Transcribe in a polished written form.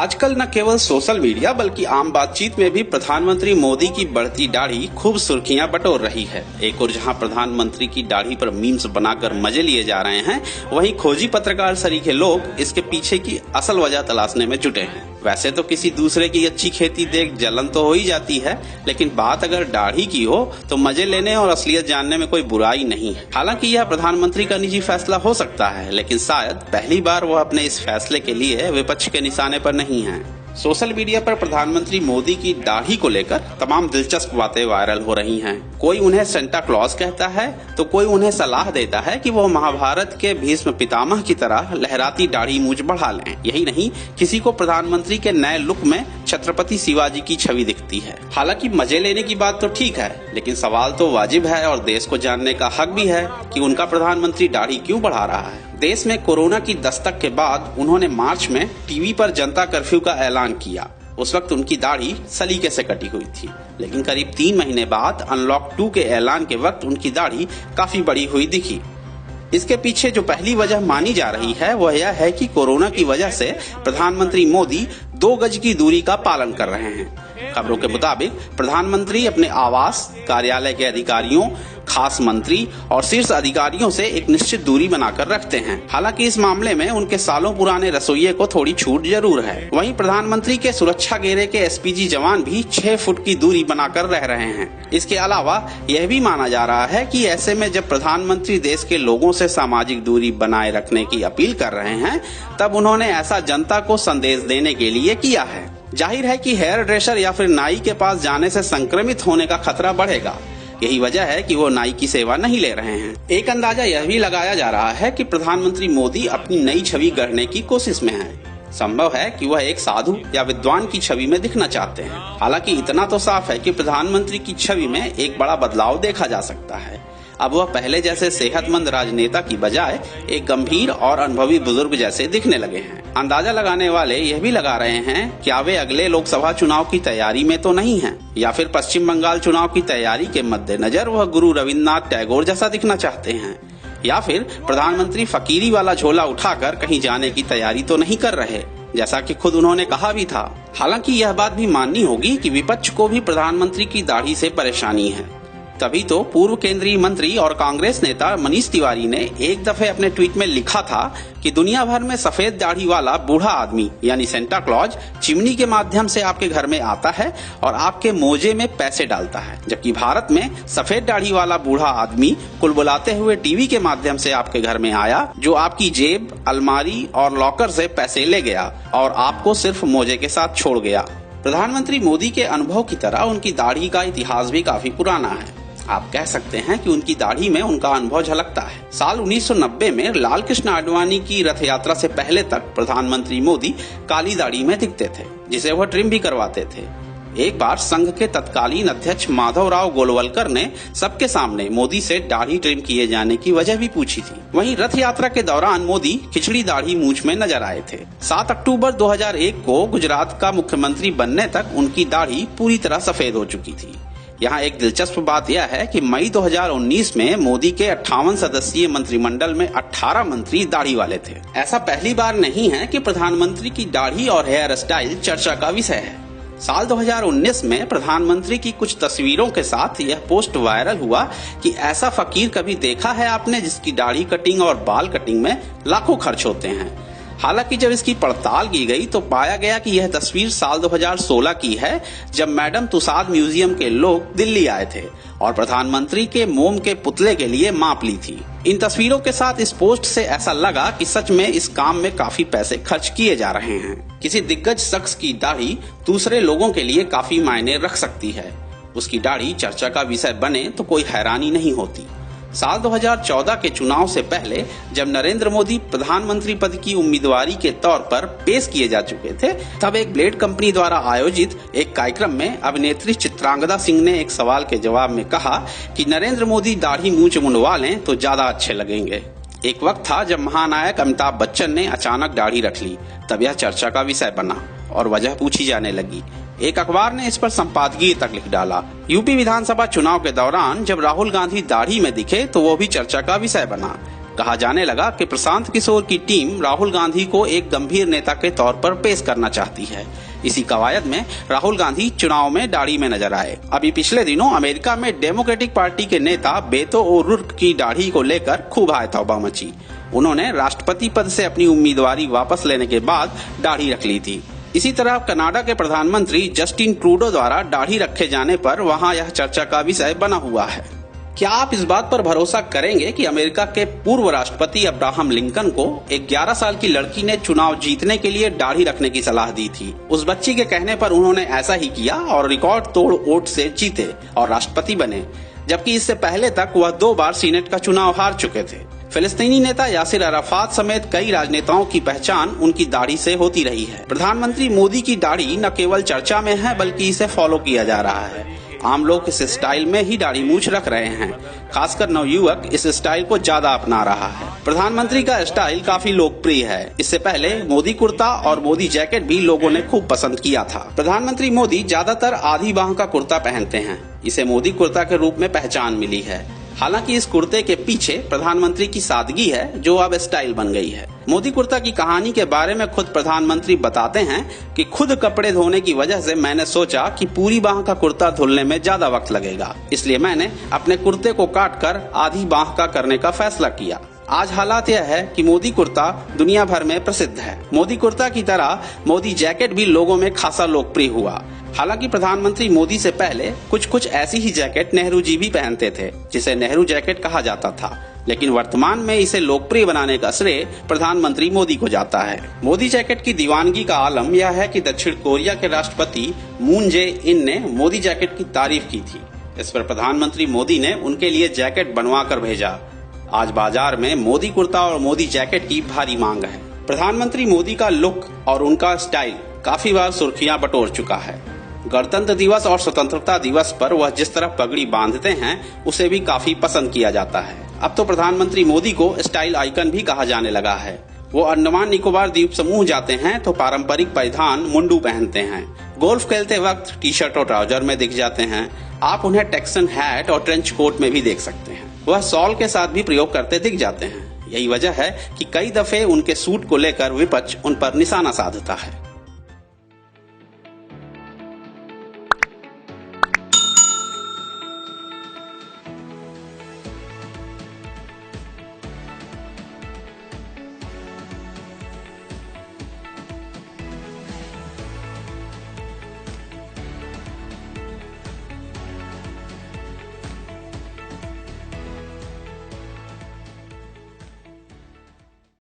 आजकल न केवल सोशल मीडिया बल्कि आम बातचीत में भी प्रधानमंत्री मोदी की बढ़ती दाढ़ी खूब सुर्खियां बटोर रही है। एक और जहां प्रधानमंत्री की दाढ़ी पर मीम्स बनाकर मजे लिए जा रहे हैं, वहीं खोजी पत्रकार सरीखे लोग इसके पीछे की असल वजह तलाशने में जुटे हैं। वैसे तो किसी दूसरे की अच्छी खेती देख जलन तो हो ही जाती है, लेकिन बात अगर दाढ़ी की हो तो मजे लेने और असलियत जानने में कोई बुराई नहीं है। हालांकि यह प्रधानमंत्री का निजी फैसला हो सकता है, लेकिन शायद पहली बार वह अपने इस फैसले के लिए विपक्ष के निशाने पर नहीं है। सोशल मीडिया पर प्रधानमंत्री मोदी की दाढ़ी को लेकर तमाम दिलचस्प बातें वायरल हो रही हैं। कोई उन्हें सेंटा क्लॉज कहता है तो कोई उन्हें सलाह देता है कि वो महाभारत के भीष्म पितामह की तरह लहराती दाढ़ी मूंछ बढ़ा लें। यही नहीं, किसी को प्रधानमंत्री के नए लुक में छत्रपति शिवाजी की छवि दिखती है। हालांकि मजे लेने की बात तो ठीक है, लेकिन सवाल तो वाजिब है और देश को जानने का हक भी है कि उनका प्रधानमंत्री दाढ़ी क्यों बढ़ा रहा है। देश में कोरोना की दस्तक के बाद उन्होंने मार्च में टीवी पर जनता कर्फ्यू का ऐलान किया। उस वक्त उनकी दाढ़ी सलीके से कटी हुई थी, लेकिन करीब 3 महीने बाद अनलॉक 2 के ऐलान के वक्त उनकी दाढ़ी काफी बड़ी हुई दिखी। इसके पीछे जो पहली वजह मानी जा रही है वह यह है कि कोरोना की वजह से प्रधानमंत्री मोदी 2 गज की दूरी का पालन कर रहे हैं। खबरों के मुताबिक प्रधानमंत्री अपने आवास, कार्यालय के अधिकारियों, खास मंत्री और शीर्ष अधिकारियों से एक निश्चित दूरी बनाकर रखते हैं। हालांकि इस मामले में उनके सालों पुराने रसोइये को थोड़ी छूट जरूर है। वहीं प्रधानमंत्री के सुरक्षा घेरे के एसपीजी जवान भी 6 फुट की दूरी बनाकर रह रहे हैं। इसके अलावा यह भी माना जा रहा है कि ऐसे में जब प्रधानमंत्री देश के लोगों से सामाजिक दूरी बनाए रखने की अपील कर रहे हैं, तब उन्होंने ऐसा जनता को संदेश देने के लिए किया है। जाहिर है कि हेयर ड्रेसर या फिर नाई के पास जाने से संक्रमित होने का खतरा बढ़ेगा। यही वजह है कि वो नाई की सेवा नहीं ले रहे हैं। एक अंदाजा यह भी लगाया जा रहा है कि प्रधानमंत्री मोदी अपनी नई छवि गढ़ने की कोशिश में हैं। संभव है कि वह एक साधु या विद्वान की छवि में दिखना चाहते हैं। हालांकि इतना तो साफ है कि प्रधानमंत्री की छवि में एक बड़ा बदलाव देखा जा सकता है। अब वह पहले जैसे सेहतमंद राजनेता की बजाय एक गंभीर और अनुभवी बुजुर्ग जैसे दिखने लगे हैं। अंदाजा लगाने वाले यह भी लगा रहे हैं क्या वे अगले लोकसभा चुनाव की तैयारी में तो नहीं हैं, या फिर पश्चिम बंगाल चुनाव की तैयारी के मद्देनजर वह गुरु रविन्द्रनाथ टैगोर जैसा दिखना चाहते हैं, या फिर प्रधानमंत्री फकीरी वाला झोला उठाकर कहीं जाने की तैयारी तो नहीं कर रहे, जैसा कि खुद उन्होंने कहा भी था। हालांकि यह बात भी माननी होगी कि विपक्ष को भी प्रधानमंत्री की दाढ़ी से परेशानी है। तभी तो पूर्व केंद्रीय मंत्री और कांग्रेस नेता मनीष तिवारी ने एक दफे अपने ट्वीट में लिखा था कि दुनिया भर में सफेद दाढ़ी वाला बूढ़ा आदमी यानी सेंटा क्लॉज चिमनी के माध्यम से आपके घर में आता है और आपके मोजे में पैसे डालता है, जबकि भारत में सफेद दाढ़ी वाला बूढ़ा आदमी कुलबुलाते हुए टीवी के माध्यम से आपके घर में आया, जो आपकी जेब, अलमारी और लॉकर से पैसे ले गया और आपको सिर्फ मोजे के साथ छोड़ गया। प्रधानमंत्री मोदी के अनुभव की तरह उनकी दाढ़ी का इतिहास भी काफी पुराना है। आप कह सकते हैं कि उनकी दाढ़ी में उनका अनुभव झलकता है। साल 1990 में लाल कृष्ण आडवाणी की रथ यात्रा से पहले तक प्रधानमंत्री मोदी काली दाढ़ी में दिखते थे, जिसे वह ट्रिम भी करवाते थे। एक बार संघ के तत्कालीन अध्यक्ष माधवराव गोलवलकर ने सबके सामने मोदी से दाढ़ी ट्रिम किए जाने की वजह भी पूछी थी। वहीं रथ यात्रा के दौरान मोदी खिचड़ी दाढ़ी मूंछ में नजर आए थे। 7 अक्टूबर 2001 को गुजरात का मुख्यमंत्री बनने तक उनकी दाढ़ी पूरी तरह सफेद हो चुकी थी। यहाँ एक दिलचस्प बात यह है कि मई 2019 में मोदी के 58 सदस्यीय मंत्रिमंडल में 18 मंत्री दाढ़ी वाले थे। ऐसा पहली बार नहीं है कि प्रधानमंत्री की दाढ़ी और हेयर स्टाइल चर्चा का विषय है। साल 2019 में प्रधानमंत्री की कुछ तस्वीरों के साथ यह पोस्ट वायरल हुआ कि ऐसा फकीर कभी देखा है आपने जिसकी दाढ़ी कटिंग और बाल कटिंग में लाखों खर्च होते हैं। हालांकि जब इसकी पड़ताल की गई तो पाया गया कि यह तस्वीर साल 2016 की है, जब मैडम तुसाद म्यूजियम के लोग दिल्ली आए थे और प्रधानमंत्री के मोम के पुतले के लिए माप ली थी। इन तस्वीरों के साथ इस पोस्ट से ऐसा लगा कि सच में इस काम में काफी पैसे खर्च किए जा रहे हैं। किसी दिग्गज शख्स की दाढ़ी दूसरे लोगों के लिए काफी मायने रख सकती है। उसकी दाढ़ी चर्चा का विषय बने तो कोई हैरानी नहीं होती। साल 2014 के चुनाव से पहले जब नरेंद्र मोदी प्रधानमंत्री पद की उम्मीदवारी के तौर पर पेश किए जा चुके थे, तब एक ब्लेड कंपनी द्वारा आयोजित एक कार्यक्रम में अभिनेत्री चित्रांगदा सिंह ने एक सवाल के जवाब में कहा कि नरेंद्र मोदी दाढ़ी मूंछ मुंडवा लें तो ज्यादा अच्छे लगेंगे। एक वक्त था जब महानायक अमिताभ बच्चन ने अचानक दाढ़ी रख ली, तब यह चर्चा का विषय बना और वजह पूछी जाने लगी। एक अखबार ने इस पर संपादकीय तक लिख डाला। यूपी विधानसभा चुनाव के दौरान जब राहुल गांधी दाढ़ी में दिखे तो वो भी चर्चा का विषय बना। कहा जाने लगा कि प्रशांत किशोर की टीम राहुल गांधी को एक गंभीर नेता के तौर पर पेश करना चाहती है। इसी कवायद में राहुल गांधी चुनाव में दाढ़ी में नजर आए। अभी पिछले दिनों अमेरिका में डेमोक्रेटिक पार्टी के नेता बेतो ओरुर्क की दाढ़ी को लेकर खूब हाय तौबा मची। उन्होंने राष्ट्रपति पद से अपनी उम्मीदवारी वापस लेने के बाद दाढ़ी रख ली थी। इसी तरह कनाडा के प्रधानमंत्री जस्टिन ट्रूडो द्वारा दाढ़ी रखे जाने पर वहां यह चर्चा का विषय बना हुआ है। क्या आप इस बात पर भरोसा करेंगे कि अमेरिका के पूर्व राष्ट्रपति अब्राहम लिंकन को एक 11 साल की लड़की ने चुनाव जीतने के लिए दाढ़ी रखने की सलाह दी थी। उस बच्ची के कहने पर उन्होंने ऐसा ही किया और रिकॉर्ड तोड़ वोट से जीते और राष्ट्रपति बने, जबकि इससे पहले तक वह 2 बार सीनेट का चुनाव हार चुके थे। फिलिस्तीनी नेता यासिर अराफात समेत कई राजनेताओं की पहचान उनकी दाढ़ी से होती रही है। प्रधानमंत्री मोदी की दाढ़ी न केवल चर्चा में है बल्कि इसे फॉलो किया जा रहा है। आम लोग इस स्टाइल में ही दाढ़ी मूछ रख रहे हैं। खासकर नवयुवक इस स्टाइल को ज्यादा अपना रहा है। प्रधानमंत्री का स्टाइल काफी लोकप्रिय है। इससे पहले मोदी कुर्ता और मोदी जैकेट भी लोगों ने खूब पसंद किया था। प्रधानमंत्री मोदी ज्यादातर आधी बाह का कुर्ता पहनते हैं। इसे मोदी कुर्ता के रूप में पहचान मिली है। हालांकि इस कुर्ते के पीछे प्रधानमंत्री की सादगी है जो अब स्टाइल बन गई है। मोदी कुर्ता की कहानी के बारे में खुद प्रधानमंत्री बताते हैं कि खुद कपड़े धोने की वजह से मैंने सोचा कि पूरी बाह का कुर्ता धुलने में ज्यादा वक्त लगेगा, इसलिए मैंने अपने कुर्ते को काटकर आधी बाह का करने का फैसला किया। आज हालात यह है कि मोदी कुर्ता दुनिया भर में प्रसिद्ध है। मोदी कुर्ता की तरह मोदी जैकेट भी लोगों में खासा लोकप्रिय हुआ। हालांकि प्रधानमंत्री मोदी से पहले कुछ ऐसी ही जैकेट नेहरू जी भी पहनते थे, जिसे नेहरू जैकेट कहा जाता था, लेकिन वर्तमान में इसे लोकप्रिय बनाने का श्रेय प्रधानमंत्री मोदी को जाता है। मोदी जैकेट की दीवानगी का आलम यह है कि दक्षिण कोरिया के राष्ट्रपति मून जे इन ने मोदी जैकेट की तारीफ की थी। इस पर प्रधानमंत्री मोदी ने उनके लिए जैकेट बनवा कर भेजा। आज बाजार में मोदी कुर्ता और मोदी जैकेट की भारी मांग है। प्रधानमंत्री मोदी का लुक और उनका स्टाइल काफी बार सुर्खियां बटोर चुका है। गणतंत्र दिवस और स्वतंत्रता दिवस पर वह जिस तरह पगड़ी बांधते हैं उसे भी काफी पसंद किया जाता है। अब तो प्रधानमंत्री मोदी को स्टाइल आइकन भी कहा जाने लगा है। वो अंडमान निकोबार द्वीप समूह जाते हैं तो पारंपरिक परिधान मुंडू पहनते हैं। गोल्फ खेलते वक्त टी शर्ट और ट्राउजर में दिख जाते हैं। आप उन्हें टेक्सन हैट और ट्रेंच कोट में भी देख सकते हैं। वह शॉल के साथ भी प्रयोग करते दिख जाते हैं। यही वजह है कि कई दफे उनके सूट को लेकर विपक्ष उन पर निशाना साधता है।